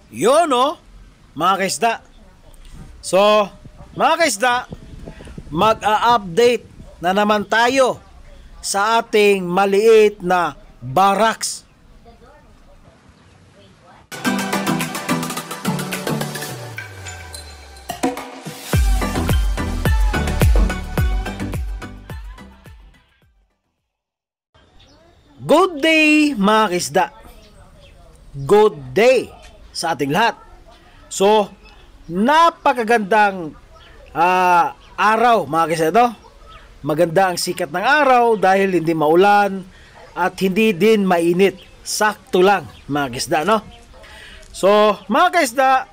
Yun no, mga kaisda. So, mga kaisda, mag-a-update na naman tayo sa ating maliit na barracks. Good day mga kaisda. Good day sa ating lahat. So, napakagandang araw mga kaisda ito. Maganda ang sikat ng araw dahil hindi maulan at hindi din mainit. Sakto lang mga kaisda, no? So, mga kaisda,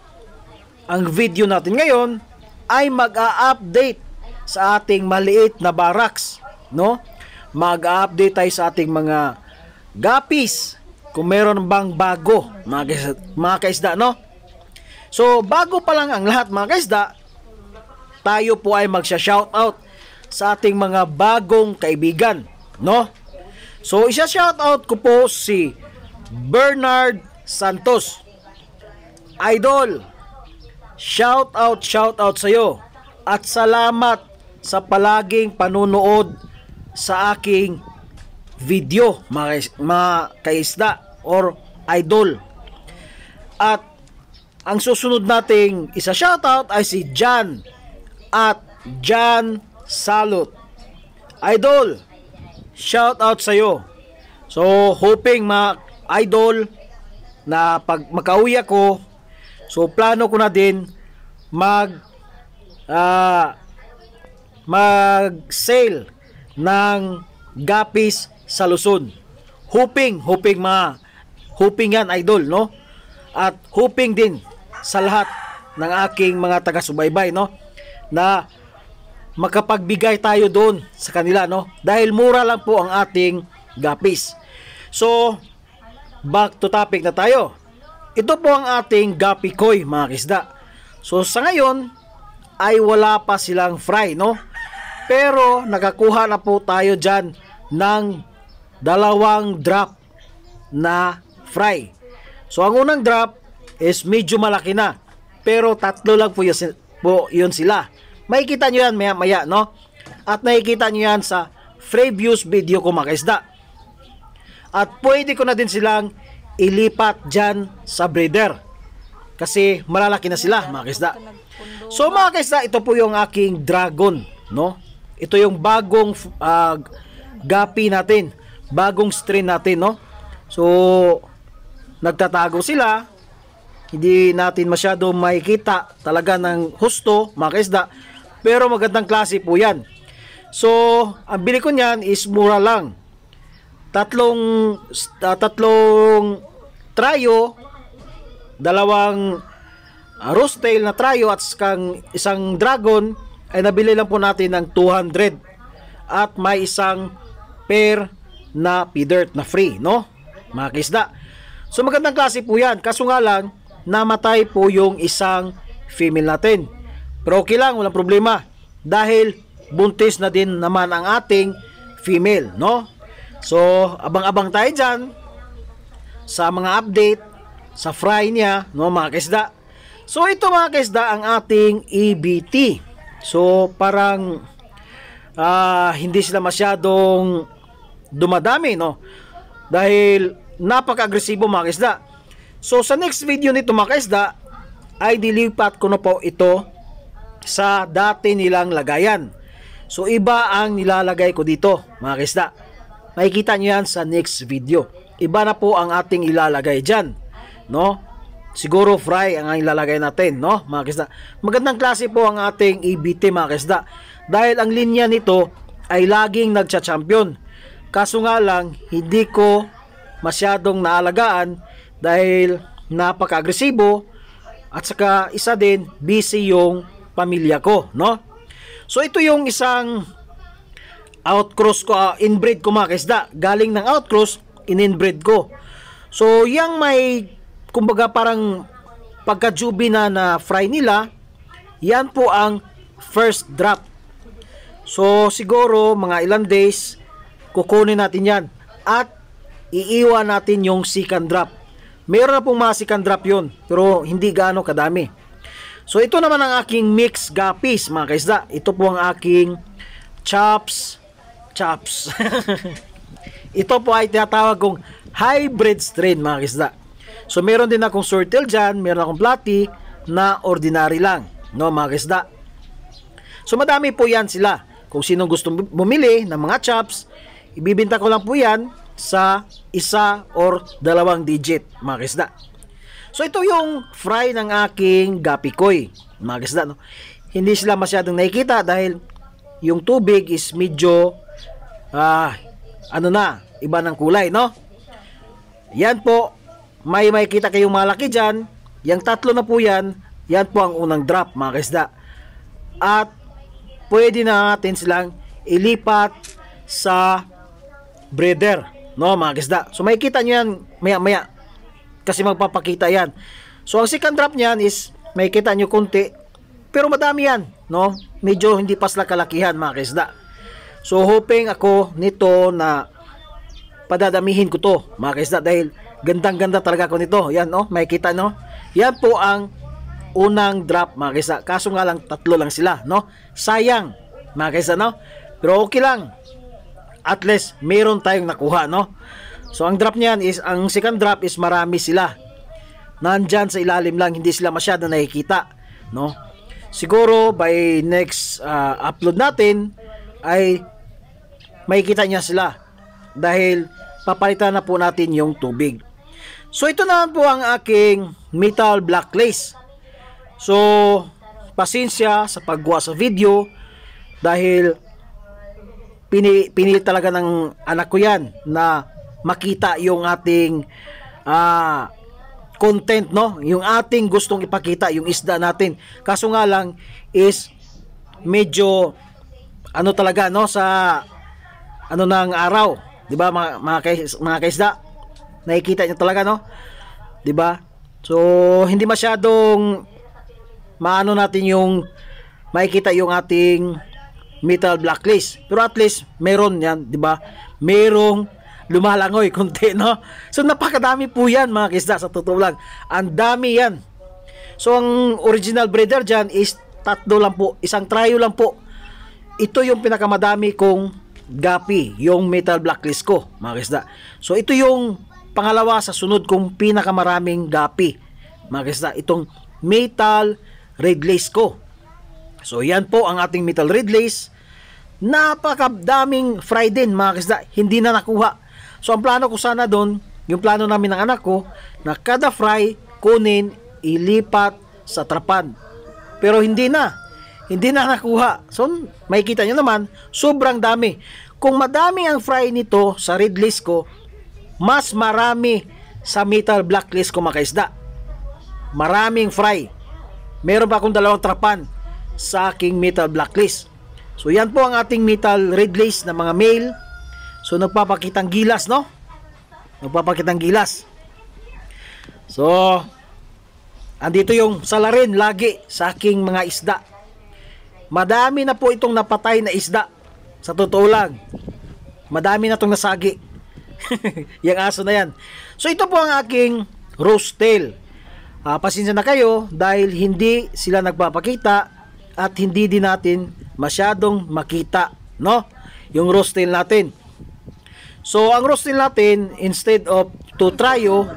ang video natin ngayon ay mag-a-update sa ating maliit na barracks, no? Mag-a-update tayo sa ating mga guppies kung meron bang bago mga kaisda, no? So bago pa lang ang lahat mga kaisda, tayo po ay magsha-shoutout sa ating mga bagong kaibigan, no? So isa-shoutout ko po si Bernard Santos. Idol, shoutout sa iyo at salamat sa palaging panunood sa aking video mga kaisda or idol. At ang susunod nating isa shoutout ay si John at John Salot. Idol, shoutout sa iyo. So hoping mga idol na pag makauwi ako, so plano ko na din mag-sale ng guppies sa Luzon. Hoping yan idol, no? At hoping din sa lahat ng aking mga taga-subaybay, no, na makapagbigay tayo doon sa kanila, no, dahil mura lang po ang ating guppies. So back to topic na tayo. Ito po ang ating guppy koi mga kisda. So sa ngayon ay wala pa silang fry, no, pero nakakuha na po tayo dyan ng dalawang drop na fry. So ang unang drop is medyo malaki na, pero tatlo lang po yun sila. Makikita nyo yan maya, no? At nakikita nyo yan sa previous video ko mga kaisda. At pwede ko na din silang ilipat dyan sa breeder kasi malalaki na sila mga kaisda. So mga kaisda, ito po yung aking dragon, no? Ito yung bagong guppy natin, bagong strain natin, no? So nagtatago sila, hindi natin masyado makikita talaga ng husto mga kaisda, pero magandang klase po yan. So ang bili ko niyan is mura lang, tatlong tryo, dalawang rose tail na tryo at isang dragon ay nabili lang po natin ng 200 at may isang pair na p-dirt na free, no, mga kaisda. So magandang klase po yan, kaso nga lang namatay po yung isang female natin, pero okay lang, walang problema dahil buntis na din naman ang ating female, no. So abang-abang tayo dyan sa mga update sa fry niya, no, mga kaisda. So ito mga kaisda ang ating EBT. So parang hindi sila masyadong dumadami, no, dahil napaka-agresibo mga kaisda. So sa next video nito mga kaisda ay dilipat ko na po ito sa dati nilang lagayan. So iba ang nilalagay ko dito mga kaisda. Makikita nyo yan sa next video. Iba na po ang ating ilalagay dyan, no? Siguro fry ang ilalagay natin, no, mga kaisda. Magandang klase po ang ating EBT mga kaisda, dahil ang linya nito ay laging nagcha-champion. Kaso nga lang hindi ko masyadong naalagaan dahil napaka-agresibo at saka isa din busy yung pamilya ko, no. So ito yung isang outcross ko, inbreed ko mga kaisda. Galing ng outcross, in-inbreed ko. So yang may kumbaga parang pagka-jubi na fry nila, yan po ang first drop. So siguro mga ilang days kukunin natin yan at iiwan natin yung second drop. Meron na pong mga second drop yun, pero hindi gaano kadami. So ito naman ang aking mixed guppies mga kaisda. Ito po ang aking chops. Ito po ay tinatawag kong hybrid strain mga kaisda. So meron din akong swordtail dyan, meron akong platy na ordinary lang, no mga kaisda. So madami po yan sila. Kung sino gustong bumili ng mga chops, ibibinta ko lang po yan sa isa or dalawang digit mga kaisda. So ito yung fry ng aking gapi koi mga kaisda, no? Hindi sila masyadong nakikita dahil yung tubig is medyo iba ng kulay, no? Yan po, may makikita kayong malaki dyan. Yung tatlo na po yan, yan po ang unang drop mga kaisda. At pwede na natin silang ilipat sa breeder, no mga kaisda. So makikita nyo yan maya maya kasi magpapakita yan. So ang second drop nyan is makikita nyo konti, pero madami yan, no? Medyo hindi pa sila kalakihan mga kaisda. So hoping ako nito na padadamihin ko to mga kaisda dahil gandang ganda talaga ko nito. Yan, no, makikita, no? Yan po ang unang drop mga kaisda. Kaso nga lang tatlo lang sila, no? Sayang mga kaisda, no? Pero okay lang, at least meron tayong nakuha, no? So ang drop niyan is, ang second drop is marami sila. Nandyan sa ilalim lang, hindi sila masyado nakikita, no? Siguro by next upload natin ay makikita niya sila dahil papalitan na po natin yung tubig. So ito naman po ang aking metal black lace. So pasensya sa paggawa sa video dahil pinili talaga ng anak ko yan na makita yung ating content, no? Yung ating gustong ipakita, yung isda natin. Kaso nga lang is medyo talaga, no, sa ng araw, 'di ba mga kaisda? Nakikita niyo talaga, no? 'Di ba? So hindi masyadong maano natin yung makikita yung ating metal black lace. Pero at least meron yan, 'di ba? Merong lumalangoy konti, no? So napakadami po yan mga kaisda, sa totoo lang. Ang dami yan. So ang original breeder dyan is tatlo lang po, isang trio lang po. Ito yung pinakamadami kong gapi, yung metal blacklist ko mga kaisda. So ito yung pangalawa sa sunod kong pinakamaraming gapi mga kaisda, itong metal red lace ko. So yan po ang ating metal red lace. Napakadaming fry din mga kaisda, hindi na nakuha. So ang plano ko sana doon, yung plano namin ng anak ko, na kada fry kunin, ilipat sa trapan. Pero hindi na nakuha. So makikita nyo naman, sobrang dami. Kung madami ang fry nito sa red list ko, mas marami sa metal black list ko mga kaisda. Maraming fry. Meron pa akong dalawang trapan sa aking metal black list. So yan po ang ating metal red list na mga male. So nagpapakitang gilas, no? Nagpapakitang gilas. So andito yung salarin lagi sa aking mga isda. Madami na po itong napatay na isda. Sa totoo lang, madami na itong nasagi. Yung aso na yan. So ito po ang aking rose tail. Pasensya na kayo dahil hindi sila nagpapakita at hindi din natin masyadong makita, no? Yung rose tail natin. So ang rose tail natin, instead of 2 trio,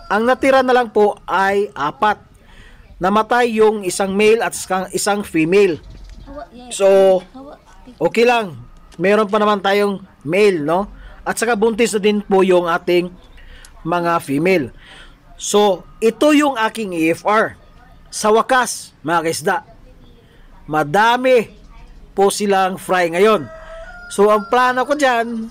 ang natira na lang po ay 4. Namatay yung isang male at isang female. So okay lang, meron pa naman tayong male, no? At saka buntis na din po yung ating mga female. So ito yung aking EFR. Sa wakas mga kaisda, madami po silang fry ngayon. So ang plano ko dyan,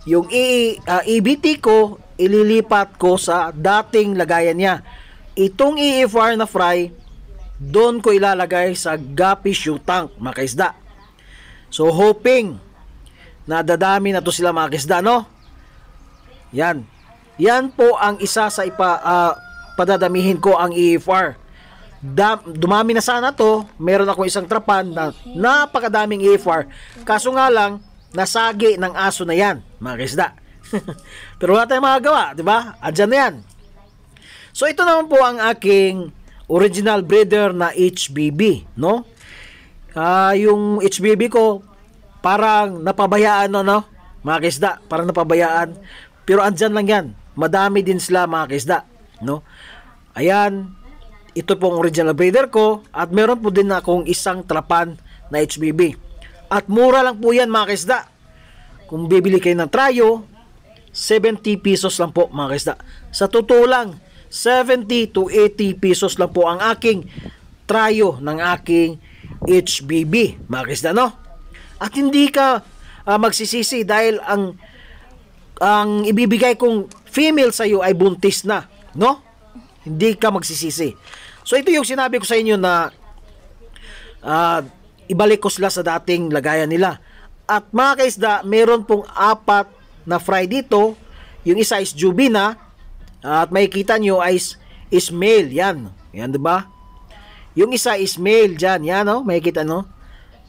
yung EBT ko, ililipat ko sa dating lagayan niya. Itong EFR na fry, doon ko ilalagay sa gapi shoe tank mga kaisda. So hoping na dadami na to sila mga kaisda, no? Yan. Yan po ang isa sa padadamihin ko ang EFR. Dumami na sana to. Meron ako isang trapan na napakadaming EFR. Kaso nga lang, nasagi ng aso na yan mga kaisda. Pero wala tayong magagawa, di ba? Adyan na yan. So ito naman po ang aking original breeder na HBB, no? Yung HBB ko parang napabayaan, no, mga kaisda, parang napabayaan. Pero andyan lang yan. Madami din sila, mga kaisda, no? Ayan, ito pong original breeder ko at meron po din akong isang trapan na HBB. At mura lang po yan, mga kaisda. Kung bibili kayo ng tryo, 70 pesos lang po, mga kaisda. Sa totoo lang, 70 to 80 pesos lang po ang aking tryo ng aking HBB, mga kaisda, no? At hindi ka magsisisi dahil ang ibibigay kong female sa iyo ay buntis na, no? Hindi ka magsisisi. So ito yung sinabi ko sa inyo na ibalik ko sila sa dating lagayan nila. At mga kaisda, meron pong 4 na fry dito. Yung isa is Juvena at makikita nyo is male, yan. Yan, diba? Yung isa is male dyan, yan, no? Makikita, no?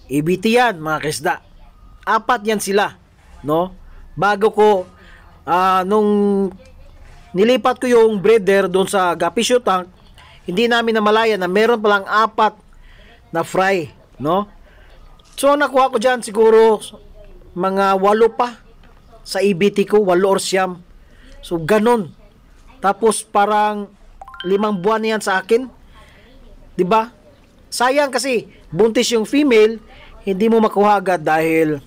EBT yan, mga kaisda. 4 yan sila, no? Bago ko nung nilipat ko yung breeder doon sa Guppy Shoe Tank, hindi namin namalayan na meron palang 4 na fry, no? So nakuha ko dyan siguro mga 8 pa sa EBT ko, 8 or 9. So ganon. Tapos parang 5 buwan na yan sa akin, 'di ba? Sayang kasi buntis yung female, hindi mo makuha agad dahil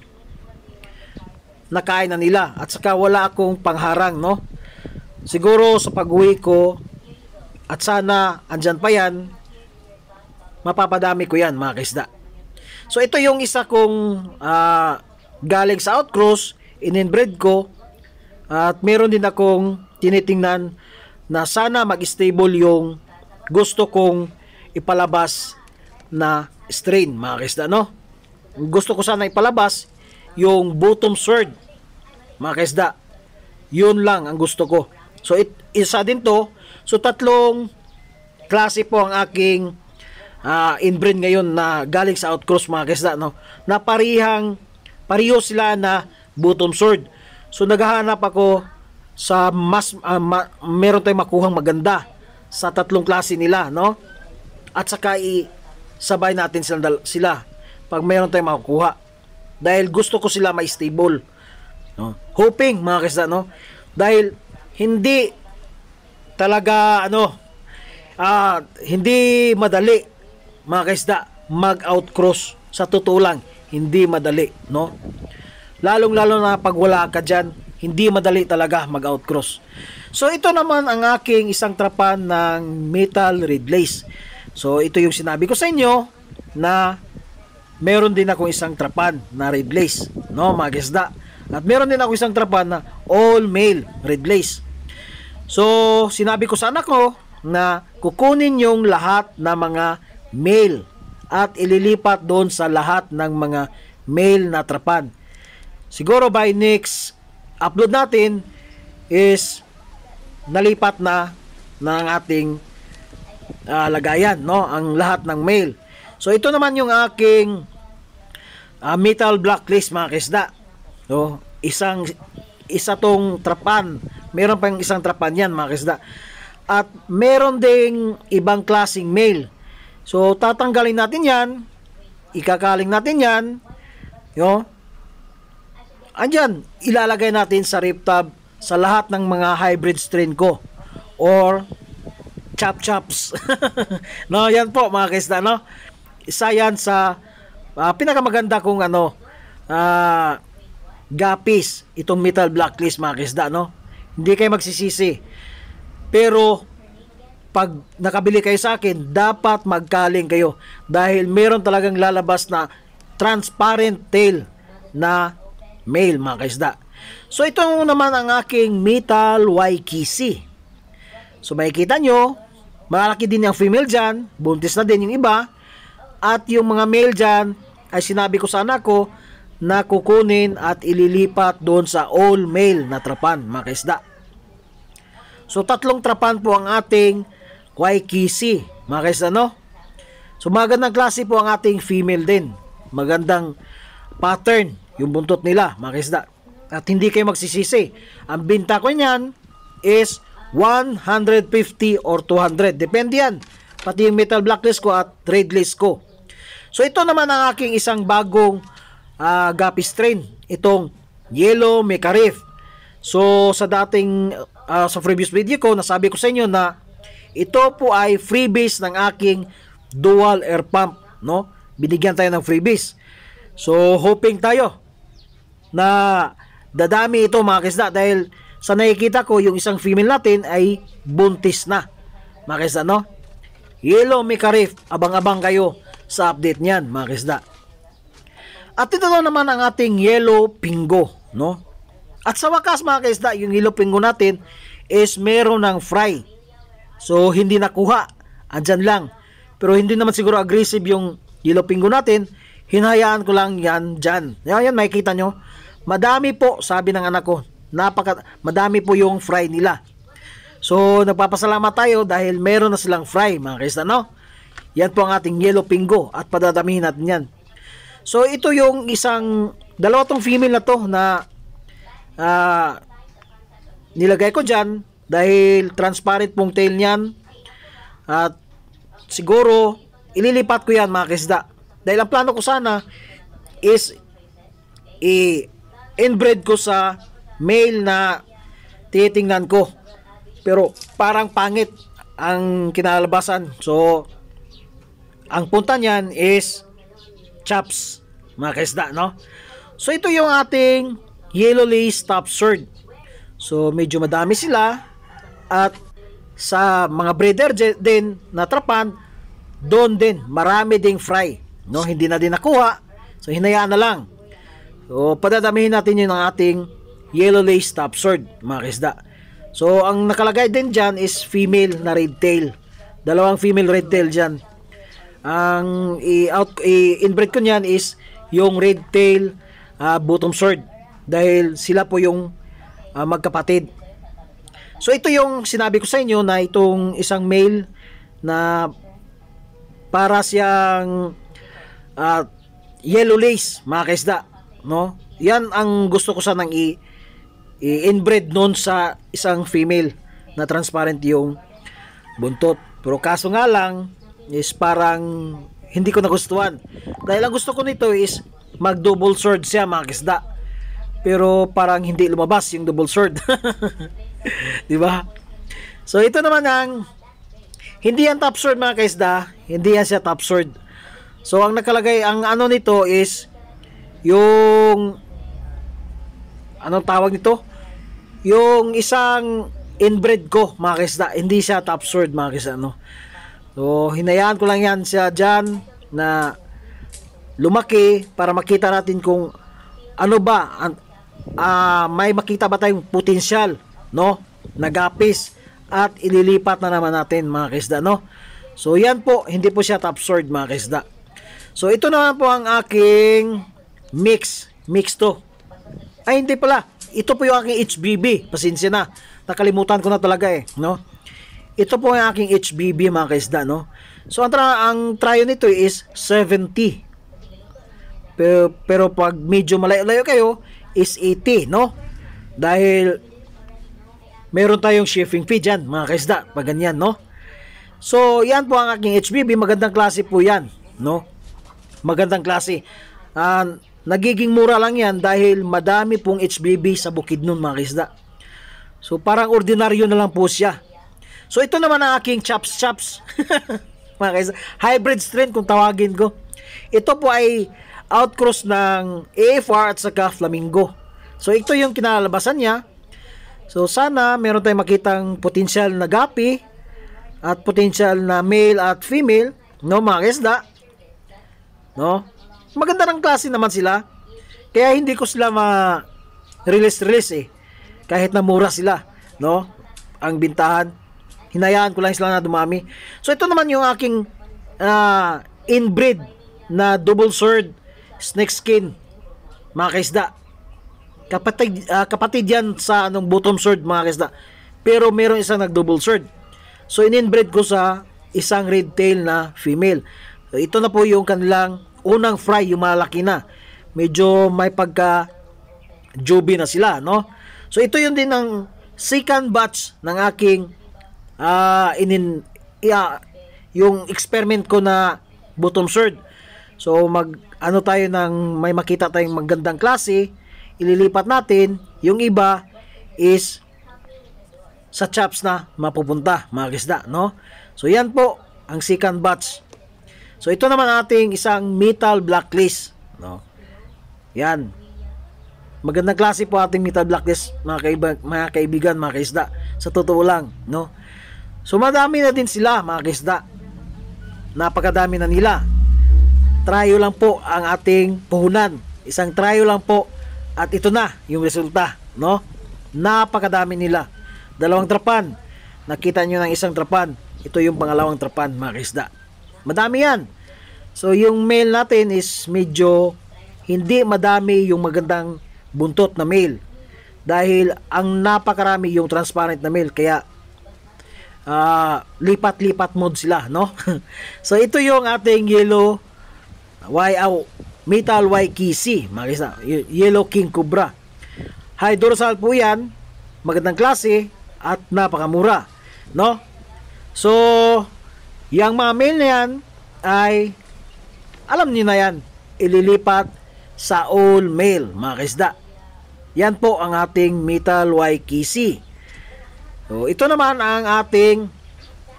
nakain na nila at saka wala akong pangharang, no? Siguro sa pag-uwi ko at sana andyan pa yan, mapapadami ko yan, mga kaisda. So ito yung isa kong galing sa outcross, in-inbred ko, at meron din akong tinitingnan na sana mag-stable yung gusto kong ipalabas na strain, mga kaisda, no? Gusto ko sana ipalabas yung bottom sword, mga kaisda. Yun lang ang gusto ko. So isa din to. So 3 klase po ang aking inbred ngayon na galing sa outcross, mga kaisda, no? Na pareho sila na bottom sword. So naghahanap ako sa meron tayong makuhang maganda sa 3 klase nila, no? At saka sabay natin sila pag meron tayong makukuha. Dahil gusto ko sila may stable, no? Hoping, mga kaisda, no? Dahil hindi talaga hindi madali, mga kaisda, mag-outcross. Sa totoo lang, hindi madali, no? Lalong-lalo na pag wala ka dyan, hindi madali talaga mag-outcross. So ito naman ang aking isang trapan ng metal red lace. So ito yung sinabi ko sa inyo na meron din ako isang trapan na red lace, no, mga kaisda. At meron din ako isang trapan na all male red lace. So sinabi ko sa anak ko na kukunin yung lahat na mga male at ililipat doon sa lahat ng mga male na trapan. Siguro by next upload natin is nalipat na ng ating lagayan, no, ang lahat ng male. So ito naman yung aking metal blacklist, mga kaisda. So isa tong trapan. Meron pang isang trapan yan, mga kaisda. At meron ding ibang klaseng male. So tatanggalin natin yan, ikakaling natin yan, no? Andyan, ilalagay natin sa rip tab sa lahat ng mga hybrid strain ko or chop-chops. No, yan po, mga kaisda, no? Isa yan sa pinakamaganda kong gapis, itong metal blacklist, mga kaisda, no? Hindi kayo magsisisi. Pero pag nakabili kayo sa akin, dapat magkaling kayo dahil meron talagang lalabas na transparent tail na male, mga kaisda. So ito naman ang aking metal Waikiki. So makikita nyo, malaki din yung female dyan, buntis na din yung iba, at yung mga male dyan ay sinabi ko sa anak ko na kukunin at ililipat doon sa all male na trapan, mga kaisda. So 3 trapan po ang ating Waikiki, mga kaisda, no? So magandang klase po ang ating female din, magandang pattern yung buntot nila, mga kaisda. At hindi kayo magsisisi. Ang binta ko niyan is 150 or 200. Depende yan. Pati yung metal blacklist ko at red list ko. So ito naman ang aking isang bagong guppy strain. Itong Yellow Mecha Reef. So sa dating sa previous video ko, nasabi ko sa inyo na ito po ay freebies ng aking dual air pump, no? Binigyan tayo ng freebies. So hoping tayo na dadami ito mga kisda, dahil sa nakikita ko yung isang female natin ay buntis na mga kisda, no? Yellow Mecha Reef, abang-abang kayo sa update niyan mga kisda. At ito naman ang ating Yellow Pingo, no? At sa wakas mga kisda, yung Yellow Pingo natin is meron ng fry. So hindi nakuha, andyan lang. Pero hindi naman siguro aggressive yung Yellow Pingo natin. Hinayaan ko lang yan dyan. Yan, makikita nyo. Madami po, sabi ng anak ko. Madami po yung fry nila. So nagpapasalamat tayo dahil meron na silang fry mga kisda, no? Yan po ang ating Yellow Pingo at padadamihin natin yan. So ito yung dalawa tong female na to na nilagay ko dyan dahil transparent pong tail niyan. At siguro ililipat ko yan mga kisda. Dahil ang plano ko sana is inbreed ko sa male na titingnan ko. Pero parang pangit ang kinalabasan. So ang punta niyan is chops mga kisda, no? So ito yung ating Yellow Lace Top Sword. So medyo madami sila. At sa mga breeder din na trapan, doon din marami ding fry, no? Hindi na din nakuha, so hinayaan na lang. So padadamihin natin yun ng ating Yellow Lace Top Sword mga kisda. So ang nakalagay din dyan is female na red tail. Dalawang female red tail dyan. Ang i-inbreed ko nyan is yung red tail bottom sword, dahil sila po yung magkapatid. So ito yung sinabi ko sa inyo na itong isang male na para siyang yellow lace mga kaisda, no? Yan ang gusto ko sanang i-inbreed noon sa isang female na transparent yung buntot. Pero kaso nga lang is parang hindi ko nagustuhan. Dahil ang gusto ko nito is mag double sword siya mga kaisda. Pero parang hindi lumabas yung double sword. Di ba? So ito naman ang hindi yan top sword mga kaisda, hindi yan siya top sword. So ang nakalagay, ang ano nito is yung anong tawag nito? Yung isang inbred ko mga kaisda, hindi siya top sword mga kaisda, no? So hinayaan ko lang yan siya dyan na lumaki para makita natin kung ano ba may makita ba tayong potensyal, no? Nagapis at ililipat na naman natin mga kaisda, no? So yan po, hindi po siya top sword mga kaisda. So ito naman po ang aking mix to. Ay hindi pala, ito po yung aking HBB. Pasensya na, nakalimutan ko na talaga no? Ito po ang aking HBB mga kaisda, no? So ang tryo nito is 70. Pero pag medyo malayo-layo kayo is 80, no? Dahil meron tayong shifting feed dyan mga kaisda, pag ganyan, no? So yan po ang aking HBB, magandang klase po yan, no? Magandang klase. Nagiging mura lang yan dahil madami pong HBB sa Bukidnon mga kaisda. So parang ordinaryo na lang po siya. So ito naman ang aking chops mga kaisda, hybrid strain kung tawagin ko. Ito po ay outcross ng AFR at saka Flamingo. So ito yung kinalabasan niya. So sana meron tayong makitang potensyal na gapi at potensyal na male at female, no mga kaisda, no? Maganda ng klase naman sila. Kaya hindi ko sila release kahit na mura sila, no? Ang bintahan. Hinayaan ko lang sila na dumami. So ito naman yung aking inbreed na double sword snake skin mga kaisda. Kapatid yan sa bottom sword mga kaisda. Pero meron isang nag double sword. So in-inbreed ko sa isang red tail na female. So ito na po yung kanilang unang fry, yung malaki na. Medyo may pagka juby na sila, no? So ito yun din ang second batch ng aking yung experiment ko na bottom sword. So ano tayo ng may makita tayong magandang klase, ililipat natin. Yung iba is sa chops na mapupunta, mga kisda, no? So yan po ang second batch. So ito naman ating isang metal blacklist, no? Yan. Magandang klase po ating metal blacklist, mga kaibigan, mga kaisda. Sa totoo lang, no? So madami na din sila, mga kaisda. Napakadami na nila. Tryo lang po ang ating puhunan. Isang tryo lang po at ito na yung resulta, no? Napakadami nila. 2 trapan. Nakita nyo ng isang trapan. Ito yung pangalawang trapan, mga kaisda. Madami yan. So yung male natin is medyo hindi madami yung magandang buntot na male. Dahil ang napakarami yung transparent na male. Kaya lipat-lipat mode sila, no? So ito yung ating yellow metal Waikiki, mga kaisda. Yellow King Cobra. High dorsal po yan. Magandang klase at napakamura, no? So yung mga male na yan ay alam niyo na yan, ililipat sa all male, mga kaisda. Yan po ang ating metal Waikiki. So ito naman ang ating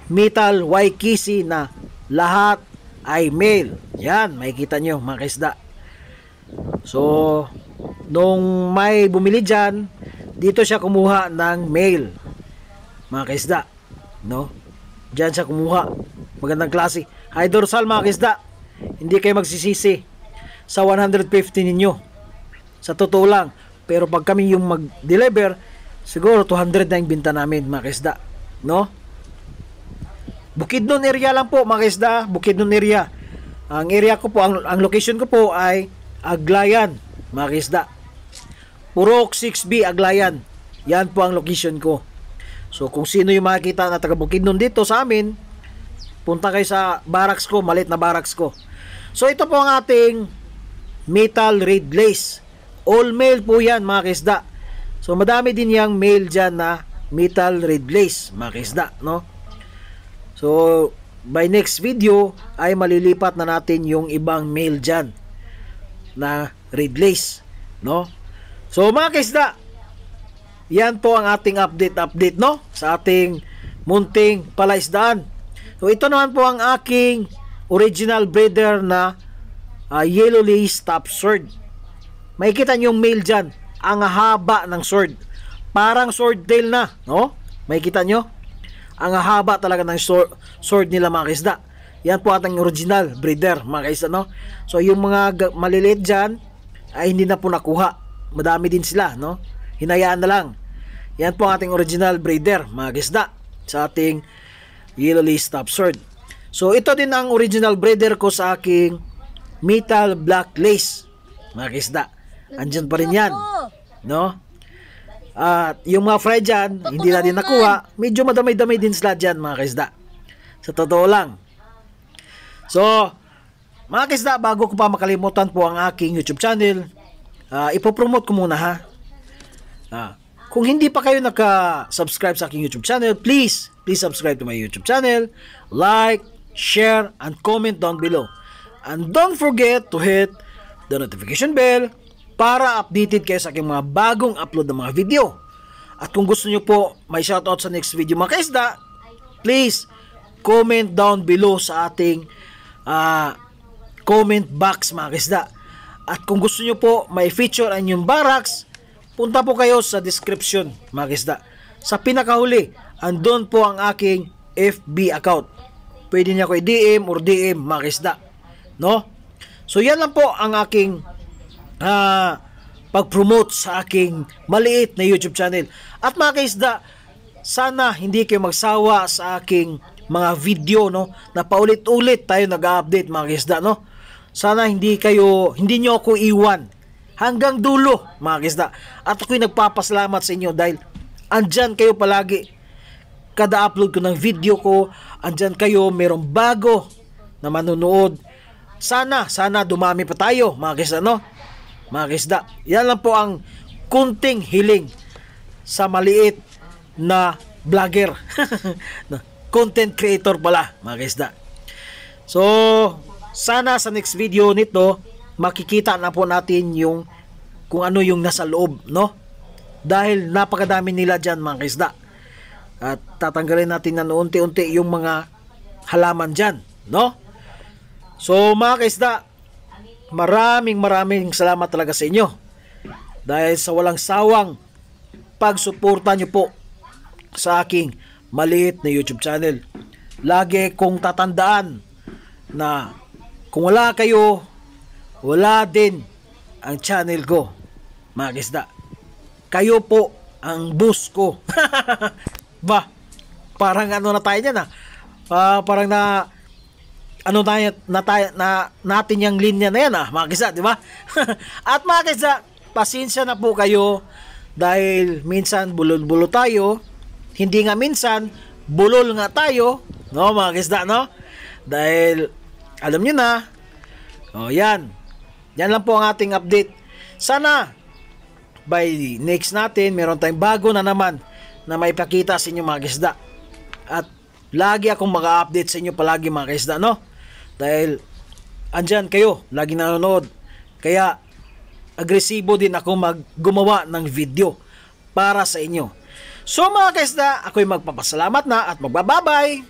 metal Waikiki na lahat ay male. Yan, makikita nyo, mga kaisda. So nung may bumili dyan, dito siya kumuha ng male, mga kaisda, no? Diyan siya kumuha. Magandang klase. High dorsal, mga kaisda. Hindi kayo magsisisi sa 150 ninyo. Sa totoo lang. Pero pag kami yung mag-deliver, siguro 200 na yung binta namin, mga kaisda, no? Bukidnon area lang po, mga kaisda. Bukidnon area. Ang area ko po, ang location ko po ay Aglayan, mga kaisda. Purok 6B, Aglayan. Yan po ang location ko. So kung sino yung makikita na taga Bukidnon dito sa amin, punta kayo sa barracks ko, maliit na barracks ko. So ito po ang ating metal red lace. All male po yan, mga kaisda. So madami din yung male dyan na metal red lace, mga kaisda, no? So by next video ay malilipat na natin yung ibang male dyan na red lace, no? So mga kaisda, yan po ang ating update, no? Sa ating munting palaisdaan. So ito naman po ang aking original breeder na yellow lace top sword. Makikita nyo yung male dyan. Ang haba ng sword. Parang sword tail na, no? Makikita nyo? Ang haba talaga ng sword nila, mga kaisda. Yan po ating original breeder, mga kaisda, no? So yung mga maliliit dyan ay hindi na po nakuha. Madami din sila, no? Hinayaan na lang. Yan po ang ating original breeder, mga kaisda, sa ating yellow lace top sword. So ito din ang original breeder ko sa aking metal black lace, mga kaisda. Andyan pa rin yan, no? At yung mga fry dyan, hindi na din nakuha. Medyo madamay-damay din sila dyan, mga kaisda. Sa totoo lang. So mga kaisda, bago ko pa makalimutan po ang aking YouTube channel, ipopromote ko muna, ha. Kung hindi pa kayo naka-subscribe sa aking YouTube channel, please subscribe to my YouTube channel, like, share, and comment down below. And don't forget to hit the notification bell para updated kayo sa aking mga bagong upload ng mga video. At kung gusto nyo po may shoutout sa next video, mga kaisda, please comment down below sa ating comment box, mga kaisda. At kung gusto nyo po may feature ang inyong barracks, punta po kayo sa description, mga kaisda. Sa pinakahuli, andun po ang aking FB account. Pwede niya ko i-DM or DM, mga kaisda, no? So yan lang po ang aking pag-promote sa aking maliit na YouTube channel. At mga kaisda, sana hindi kayo magsawa sa aking mga video, no, na paulit-ulit tayo nag-update, mga kaisda, no? Sana hindi nyo ako iwan hanggang dulo, mga kaisda. At ako'y nagpapasalamat sa inyo dahil andyan kayo palagi. Kada upload ko ng video ko, andyan kayo, merong bago na manunood. Sana dumami pa tayo, mga kaisda, no? Mga kaisda, yan lang po ang kunting hiling sa maliit na vlogger. Content creator pala, mga kaisda. So, sana sa next video nito, makikita na po natin yung kung ano yung nasa loob, no? Dahil napakadami nila dyan, mga kaisda. At tatanggalin natin na unti-unti yung mga halaman dyan, no? So, mga kaisda, maraming salamat talaga sa inyo. Dahil sa walang sawang pagsuporta nyo po sa aking maliit na YouTube channel. Lagi kong tatandaan na kung wala kayo, wala din ang channel ko, mga kaisda. Kayo po ang boss ko. Ba, parang ano na tayo dyan parang na ano tayo, na natin yung linya na yan mga kaisda, di ba? At mga kaisda, pasensya na po kayo dahil minsan bulol-bulo tayo, hindi nga minsan bulol nga tayo, no mga kaisda, no? Dahil alam nyo na, yan lang po ang ating update. Sana by next natin meron tayong bago na naman na maipakita sa inyo, mga kaisda. At lagi akong mag-update sa inyo palagi, mga kaisda, no? Dahil andyan kayo, lagi nanonood. Kaya agresibo din ako gumawa ng video para sa inyo. So mga kaisda, ako'y magpapasalamat na at magbababay.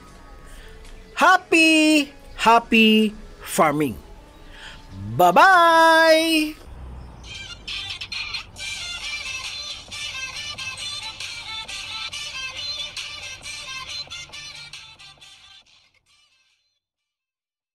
Happy farming. Bye-bye!